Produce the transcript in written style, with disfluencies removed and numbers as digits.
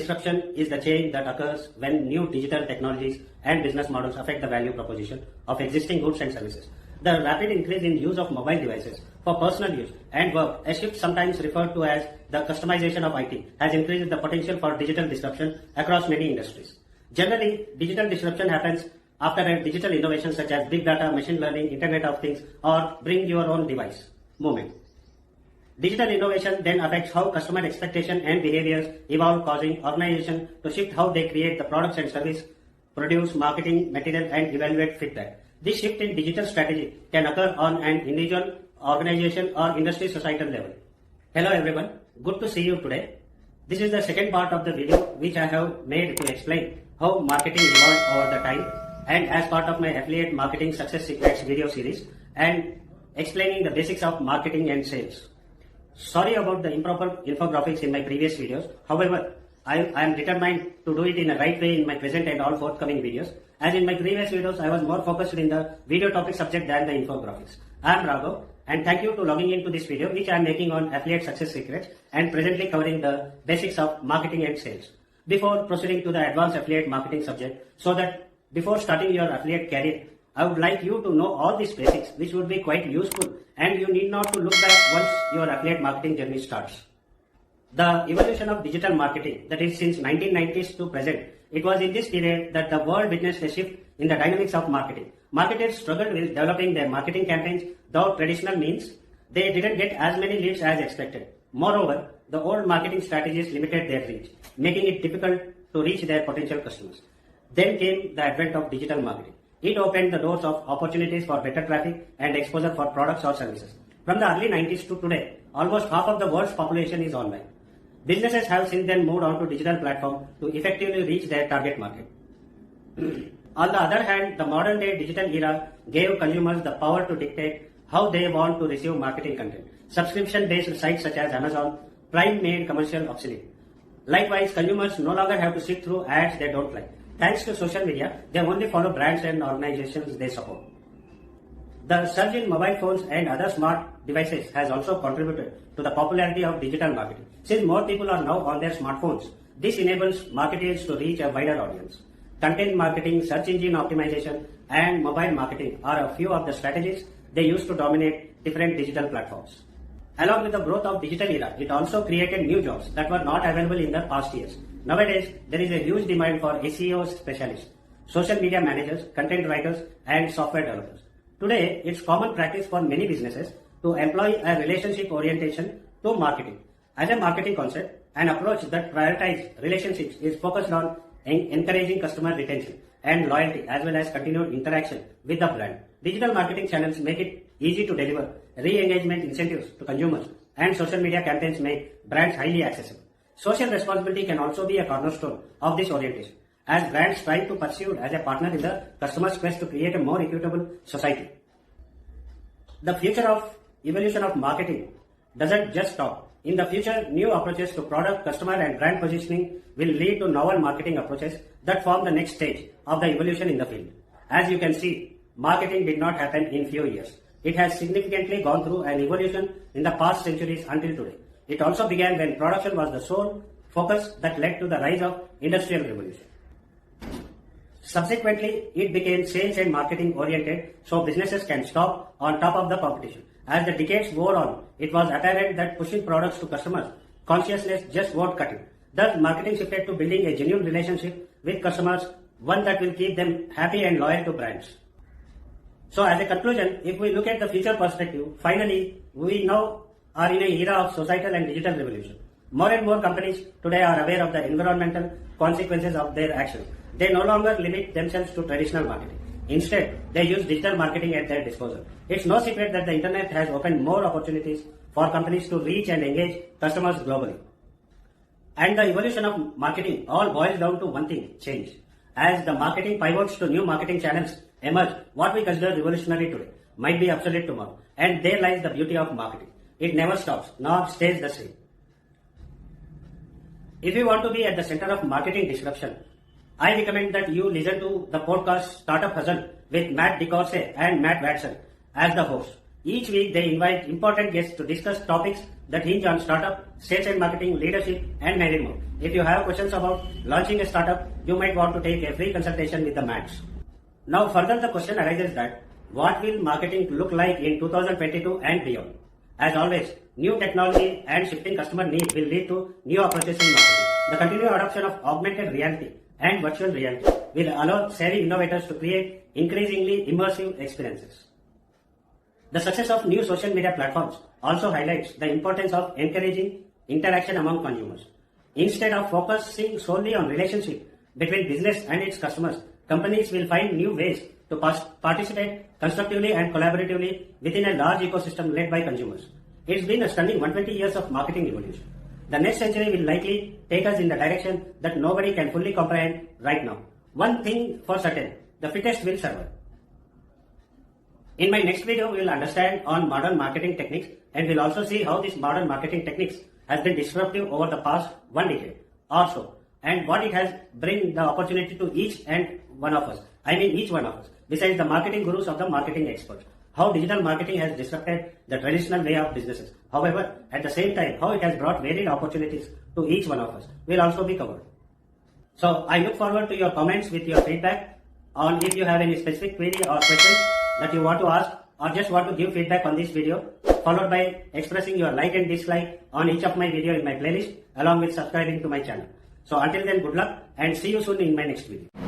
disruption is the change that occurs when new digital technologies and business models affect the value proposition of existing goods and services. The rapid increase in use of mobile devices for personal use and work, a shift sometimes referred to as the customization of IT, has increased the potential for digital disruption across many industries. Generally, digital disruption happens after a digital innovation such as big data, machine learning, Internet of Things, or bring your own device movement. Digital innovation then affects how customer expectation and behaviors evolve, causing organizations to shift how they create the products and service, produce marketing material, and evaluate feedback. This shift in digital strategy can occur on an individual, organization, or industry societal level. Hello everyone, good to see you today. This is the second part of the video which I have made to explain how marketing evolved over the time, and as part of my affiliate marketing success secrets video series and explaining the basics of marketing and sales. Sorry about the improper infographics in my previous videos. However, I am determined to do it in a right way in my present and all forthcoming videos. As in my previous videos, I was more focused in the video topic subject than the infographics. I am Raghav, and thank you to logging into this video which I am making on affiliate success secrets and presently covering the basics of marketing and sales. Before proceeding to the advanced affiliate marketing subject, so that before starting your affiliate career, I would like you to know all these basics which would be quite useful, and you need not to look back once your affiliate marketing journey starts. The evolution of digital marketing, that is since 1990s to present, it was in this period that the world witnessed a shift in the dynamics of marketing. Marketers struggled with developing their marketing campaigns without traditional means. They didn't get as many leads as expected. Moreover, the old marketing strategies limited their reach, making it difficult to reach their potential customers. Then came the advent of digital marketing. It opened the doors of opportunities for better traffic and exposure for products or services. From the early 90s to today, almost half of the world's population is online. Businesses have since then moved on to digital platforms to effectively reach their target market. On the other hand, the modern day digital era gave consumers the power to dictate how they want to receive marketing content. Subscription-based sites such as Amazon Prime made commercial obsolete. Likewise, consumers no longer have to sit through ads they don't like. Thanks to social media, they only follow brands and organizations they support. The surge in mobile phones and other smart devices has also contributed to the popularity of digital marketing. Since more people are now on their smartphones, this enables marketers to reach a wider audience. Content marketing, search engine optimization, and mobile marketing are a few of the strategies they use to dominate different digital platforms. Along with the growth of digital era, it also created new jobs that were not available in the past years. Nowadays, there is a huge demand for SEO specialists, social media managers, content writers, and software developers. Today, it's common practice for many businesses to employ a relationship orientation to marketing. As a marketing concept, an approach that prioritizes relationships is focused on encouraging customer retention and loyalty as well as continued interaction with the brand. Digital marketing channels make it easy to deliver re-engagement incentives to consumers, and social media campaigns make brands highly accessible. Social responsibility can also be a cornerstone of this orientation, as brands try to pursue as a partner in the customer's quest to create a more equitable society. The future of evolution of marketing doesn't just stop. In the future, new approaches to product, customer, and brand positioning will lead to novel marketing approaches that form the next stage of the evolution in the field. As you can see, marketing did not happen in few years. It has significantly gone through an evolution in the past centuries until today. It also began when production was the sole focus that led to the rise of industrial revolution. Subsequently, it became sales and marketing oriented so businesses can stop on top of the competition. As the decades wore on, it was apparent that pushing products to customers consciousness just won't cut it. Thus, marketing shifted to building a genuine relationship with customers, one that will keep them happy and loyal to brands. So as a conclusion, if we look at the future perspective, finally, we now are in an era of societal and digital revolution. More and more companies today are aware of the environmental consequences of their actions. They no longer limit themselves to traditional marketing. Instead, they use digital marketing at their disposal. It's no secret that the internet has opened more opportunities for companies to reach and engage customers globally. And the evolution of marketing all boils down to one thing: change. As the marketing pivots to new marketing channels emerge, what we consider revolutionary today might be obsolete tomorrow. And there lies the beauty of marketing. It never stops, nor stays the same. If you want to be at the center of marketing disruption, I recommend that you listen to the podcast Startup Hustle with Matt DeCourcy and Matt Watson as the hosts. Each week they invite important guests to discuss topics that hinge on startup, sales and marketing, leadership, and many more. If you have questions about launching a startup, you might want to take a free consultation with the Max. Now further the question arises that what will marketing look like in 2022 and beyond? As always, new technology and shifting customer needs will lead to new approaches in marketing. The continued adoption of augmented reality and virtual reality will allow savvy innovators to create increasingly immersive experiences. The success of new social media platforms also highlights the importance of encouraging interaction among consumers. Instead of focusing solely on relationship between business and its customers, companies will find new ways to participate constructively and collaboratively within a large ecosystem led by consumers. It's been a stunning 120 years of marketing evolution. The next century will likely take us in the direction that nobody can fully comprehend right now. One thing for certain, the fittest will survive. In my next video, we will understand on modern marketing techniques, and we'll also see how this modern marketing techniques has been disruptive over the past 1 decade or so, and what it has bring the opportunity to each and one of us. I mean each one of us, besides the marketing gurus of the marketing experts. How digital marketing has disrupted the traditional way of businesses. However, at the same time, how it has brought varied opportunities to each one of us will also be covered. So I look forward to your comments with your feedback on if you have any specific query or questions that you want to ask or just want to give feedback on this video, followed by expressing your like and dislike on each of my video in my playlist along with subscribing to my channel. So until then, good luck and see you soon in my next video.